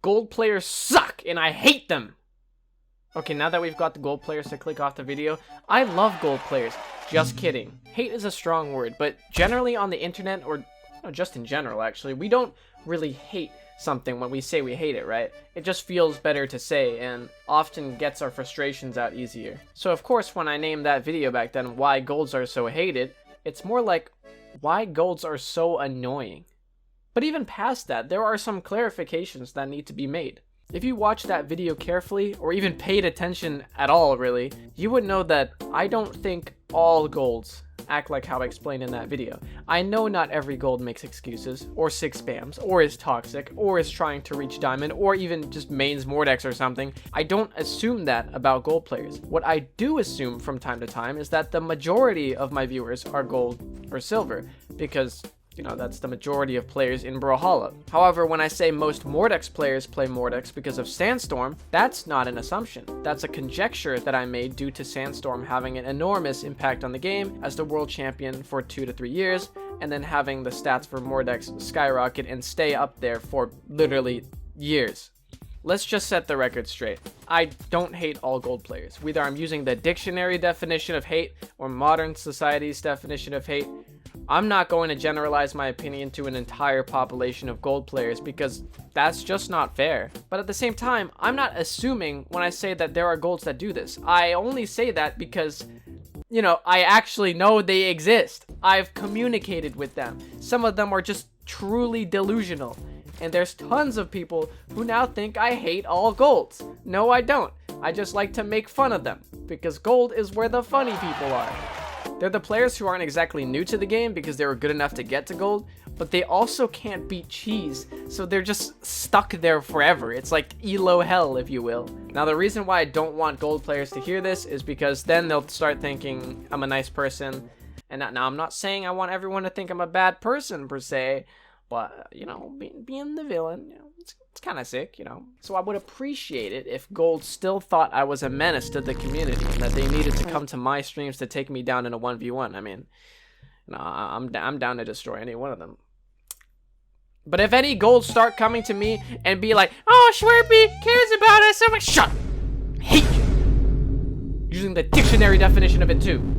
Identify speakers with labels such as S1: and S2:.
S1: gold players suck and I hate them. Okay, now that we've got the gold players to click off the video, I love gold players. Just kidding. Hate is a strong word, but generally on the internet, or just in general actually, we don't really hate something when we say we hate it, right? It just feels better to say and often gets our frustrations out easier. So of course when I named that video back then why golds are so hated, it's more like why golds are so annoying. But even past that, there are some clarifications that need to be made. If you watch that video carefully, or even paid attention at all really, you would know that I don't think all golds act like how I explained in that video. I know not every gold makes excuses, or 6 spams, or is toxic, or is trying to reach diamond, or even just mains Mordex or something. I don't assume that about gold players. What I do assume from time to time is that the majority of my viewers are gold or silver, because that's the majority of players in Brawlhalla. However, when I say most Mordex players play Mordex because of Sandstorm, that's not an assumption. That's a conjecture that I made due to Sandstorm having an enormous impact on the game as the world champion for 2 to 3 years, and then having the stats for Mordex skyrocket and stay up there for literally years. Let's just set the record straight. I don't hate all gold players. Whether I'm using the dictionary definition of hate or modern society's definition of hate, I'm not going to generalize my opinion to an entire population of gold players because that's just not fair. But at the same time, I'm not assuming when I say that there are golds that do this. I only say that because, I actually know they exist. I've communicated with them. Some of them are just truly delusional. And there's tons of people who now think I hate all golds. No, I don't. I just like to make fun of them because gold is where the funny people are. They're the players who aren't exactly new to the game because they were good enough to get to gold, but they also can't beat cheese, so they're just stuck there forever. It's like elo hell, if you will. Now, the reason why I don't want gold players to hear this is because then they'll start thinking I'm a nice person. And now I'm not saying I want everyone to think I'm a bad person per se, but, being the villain, it's kind of sick, So I would appreciate it if gold still thought I was a menace to the community and that they needed to come to my streams to take me down in a 1v1. I mean, I'm down to destroy any one of them. But if any golds start coming to me and be like, oh, Squarepants cares about us, I'm like, shut up. Hate you. Using the dictionary definition of it too.